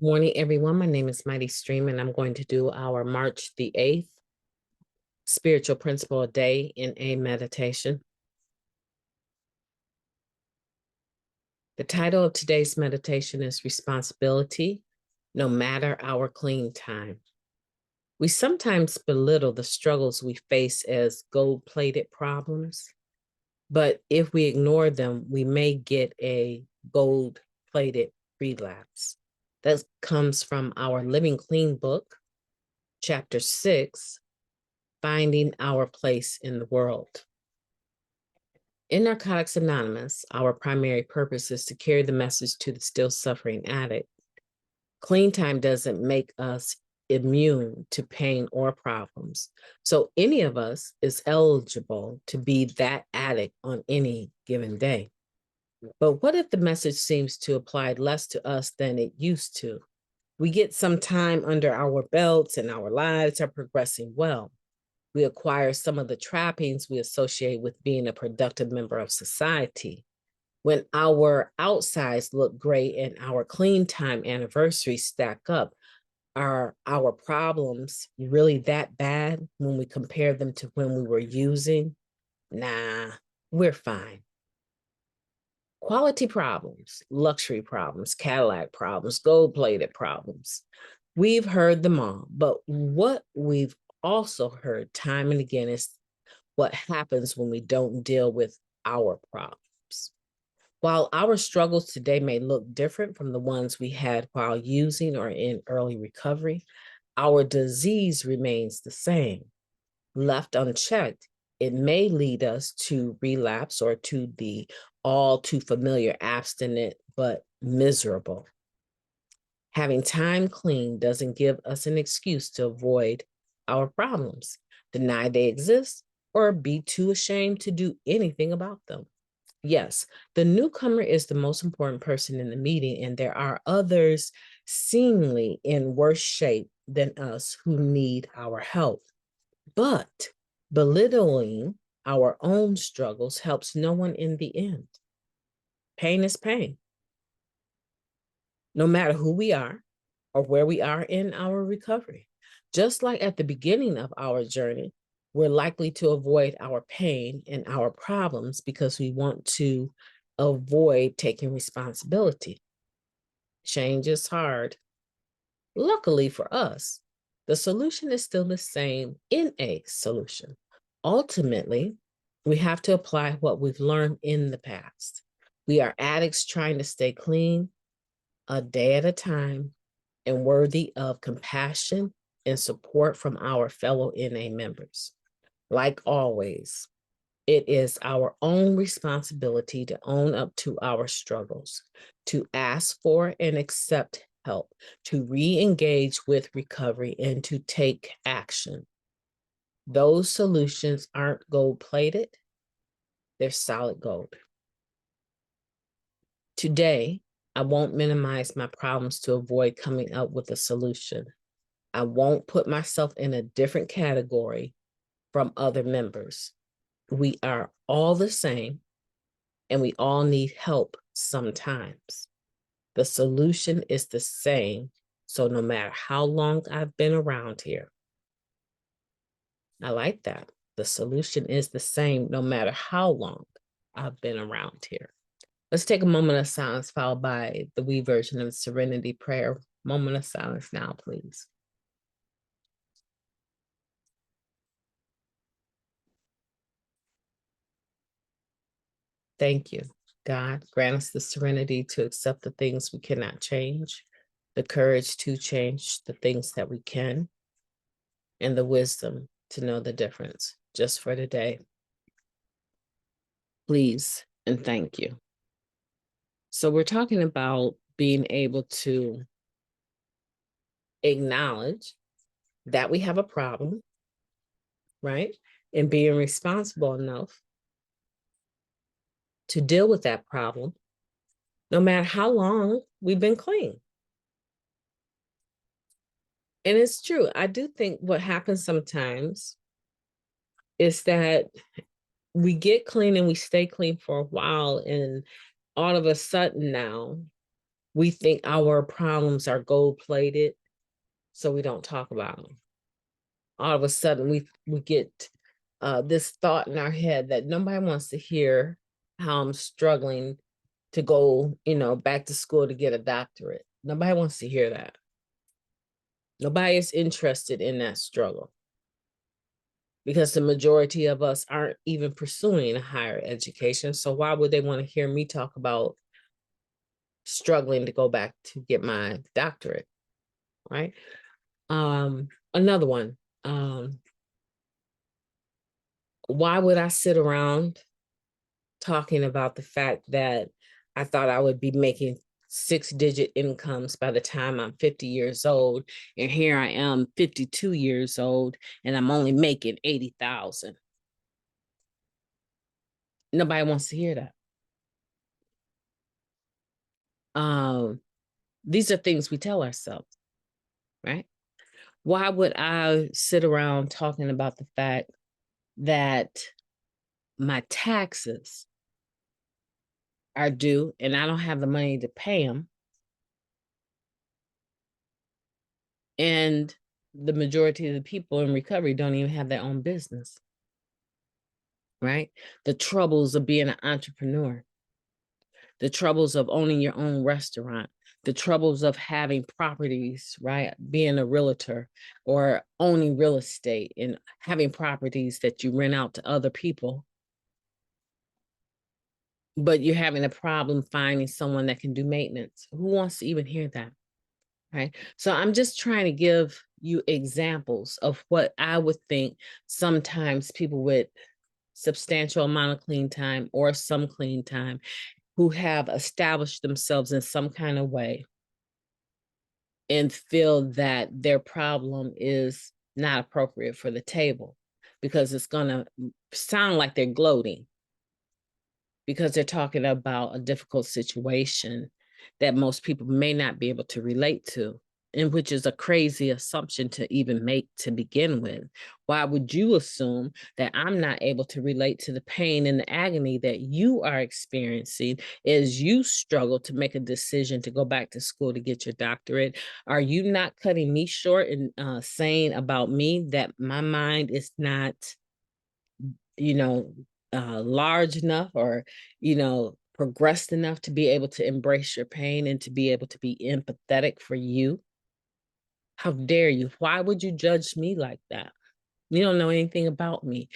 Morning, everyone. My name is MightyStream, and I'm going to do our March the 8th spiritual principle a day in a meditation. The title of today's meditation is Responsibility, No Matter Our Clean Time. We sometimes belittle the struggles we face as gold-plated problems, but if we ignore them, we may get a gold-plated relapse. That comes from our Living Clean book, Chapter 6, Finding Our Place in the World. In Narcotics Anonymous, our primary purpose is to carry the message to the still suffering addict. Cleantime doesn't make us immune to pain or problems, so any of us is eligible to be that addict on any given day. But what if the message seems to apply less to us than it used to? We get some time under our belts and our lives are progressing well. We acquire some of the trappings we associate with being a productive member of society. When our outsides look great and our clean time anniversaries stack up, are our problems really that bad when we compare them to when we were using? Nah, we're fine. Quality problems, luxury problems, Cadillac problems, gold-plated problems. We've heard them all, but what we've also heard time and again is what happens when we don't deal with our problems. While our struggles today may look different from the ones we had while using or in early recovery, our disease remains the same. Left unchecked, it may lead us to relapse or to the all too familiar abstinent but miserable. Having time clean doesn't give us an excuse to avoid our problems, deny they exist, or be too ashamed to do anything about them. Yes, the newcomer is the most important person in the meeting, and there are others seemingly in worse shape than us who need our help. But belittling our own struggles helps no one in the end. Pain is pain. No matter who we are or where we are in our recovery. Just like at the beginning of our journey, we're likely to avoid our pain and our problems because we want to avoid taking responsibility. Change is hard. Luckily for us, the solution is still the same in a solution. Ultimately, we have to apply what we've learned in the past. We are addicts trying to stay clean a day at a time and worthy of compassion and support from our fellow NA members. Like always, it is our own responsibility to own up to our struggles, to ask for and accept help, to re-engage with recovery, and to take action. Those solutions aren't gold-plated, they're solid gold. Today, I won't minimize my problems to avoid coming up with a solution. I won't put myself in a different category from other members. We are all the same, and we all need help sometimes. The solution is the same, so no matter how long I've been around here, I like that. The solution is the same, no matter how long I've been around here. Let's take a moment of silence, followed by the we version of the Serenity Prayer. Moment of silence now, please. Thank you. God, grant us the serenity to accept the things we cannot change, the courage to change the things that we can, and the wisdom to know the difference just for today. Please and thank you. So we're talking about being able to acknowledge that we have a problem, right? And being responsible enough to deal with that problem, no matter how long we've been clean. And it's true. I do think what happens sometimes is that we get clean and we stay clean for a while, and all of a sudden now We think our problems are gold-plated, so we don't talk about them. All of a sudden, we get this thought in our head that nobody wants to hear how I'm struggling to go, back to school to get a doctorate. Nobody wants to hear that. Nobody is interested in that struggle, because the majority of us aren't even pursuing a higher education. So why would they want to hear me talk about struggling to go back to get my doctorate, right? Another one. Why would I sit around talking about the fact that I thought I would be making 6-digit incomes by the time I'm 50 years old, and here I am 52 years old and I'm only making 80,000? Nobody wants to hear that. These are things we tell ourselves, right? Why would I sit around talking about the fact that my taxes are due and I don't have the money to pay them, and the majority of the people in recovery don't even have their own business, right? The troubles of being an entrepreneur, the troubles of owning your own restaurant, the troubles of having properties, right? Being a realtor or owning real estate and having properties that you rent out to other people, but you're having a problem finding someone that can do maintenance. Who wants to even hear that, right? So I'm just trying to give you examples of what I would think sometimes people with substantial amount of clean time or some clean time who have established themselves in some kind of way and feel that their problem is not appropriate for the table, because it's going to sound like they're gloating because they're talking about a difficult situation that most people may not be able to relate to, and which is a crazy assumption to even make to begin with. Why would you assume that I'm not able to relate to the pain and the agony that you are experiencing as you struggle to make a decision to go back to school to get your doctorate? Are you not cutting me short and saying about me that my mind is not, large enough or, progressed enough to be able to embrace your pain and to be able to be empathetic for you? How dare you? Why would you judge me like that? You don't know anything about me.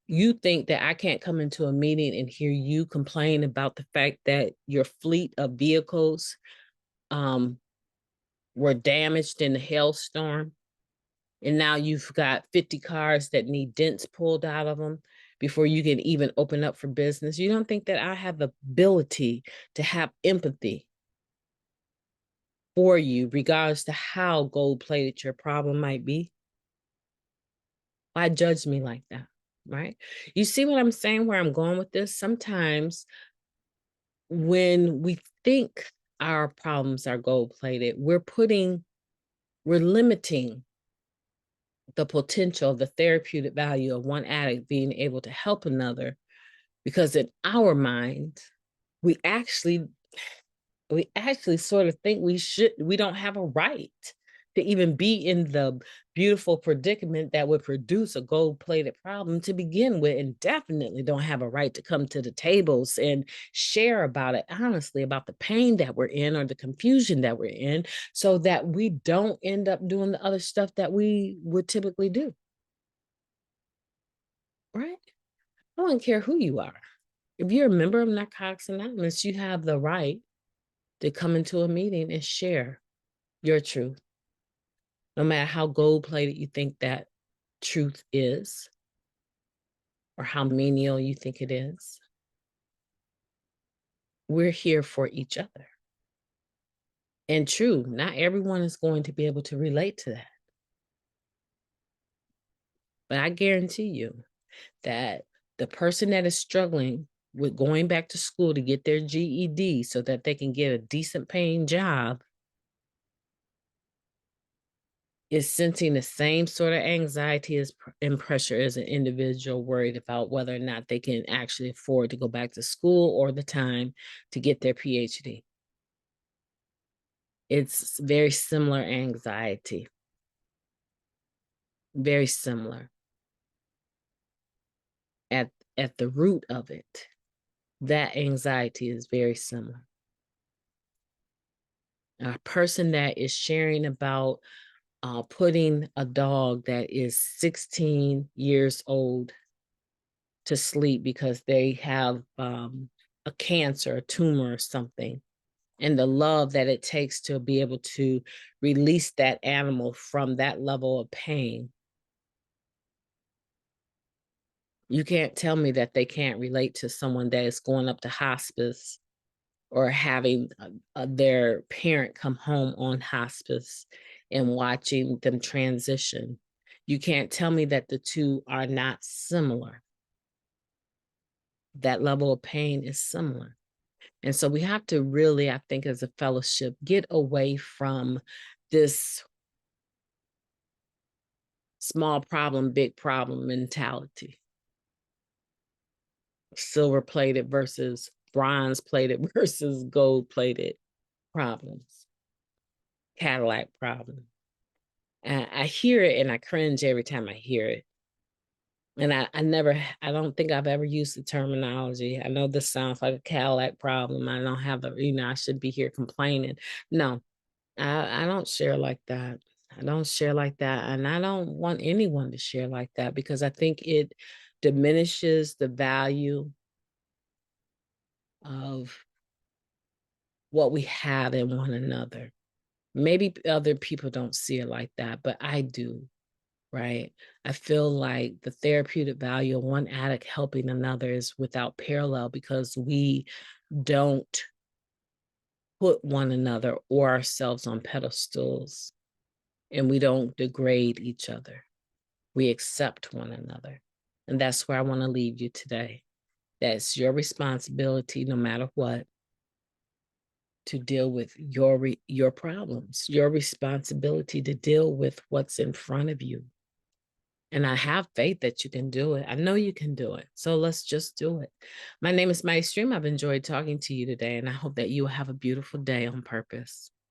You think that I can't come into a meeting and hear you complain about the fact that your fleet of vehicles were damaged in the hailstorm, and now you've got 50 cars that need dents pulled out of them before you can even open up for business? You don't think that I have the ability to have empathy for you, regardless to how gold-plated your problem might be? Why judge me like that, right? You see what I'm saying, where I'm going with this? Sometimes when we think our problems are gold-plated, we're limiting the potential, the therapeutic value of one addict being able to help another, because in our mind, we actually sort of think we don't have a right to even be in the beautiful predicament that would produce a gold-plated problem to begin with, and definitely don't have a right to come to the tables and share about it honestly, about the pain that we're in or the confusion that we're in, so that we don't end up doing the other stuff that we would typically do, right? I don't care who you are. If you're a member of Narcotics Anonymous, you have the right to come into a meeting and share your truth, no matter how gold-plated you think that truth is or how menial you think it is. We're here for each other. And true, not everyone is going to be able to relate to that. But I guarantee you that the person that is struggling with going back to school to get their GED so that they can get a decent paying job is sensing the same sort of anxiety and pressure as an individual worried about whether or not they can actually afford to go back to school or the time to get their PhD. It's very similar anxiety, very similar. At the root of it, that anxiety is very similar. A person that is sharing about putting a dog that is 16 years old to sleep because they have a cancer, a tumor, or something, and the love that it takes to be able to release that animal from that level of pain. You can't tell me that they can't relate to someone that is going up to hospice or having their parent come home on hospice and watching them transition. You can't tell me that the two are not similar. That level of pain is similar. And so we have to really, I think, as a fellowship, get away from this small problem, big problem mentality. Silver plated versus bronze plated versus gold plated problems, Cadillac problem. And I hear it and I cringe every time I hear it. And I don't think I've ever used the terminology. I know this sounds like a Cadillac problem. I don't have I should be here complaining. No, I don't share like that. I don't share like that. And I don't want anyone to share like that because I think it diminishes the value of what we have in one another. Maybe other people don't see it like that, but I do, right? I feel like the therapeutic value of one addict helping another is without parallel because we don't put one another or ourselves on pedestals and we don't degrade each other. We accept one another. And that's where I want to leave you today. That's your responsibility, no matter what, to deal with your problems, your responsibility to deal with what's in front of you. And I have faith that you can do it. I know you can do it. So let's just do it. My name is MightyStream. I've enjoyed talking to you today, and I hope that you will have a beautiful day on purpose.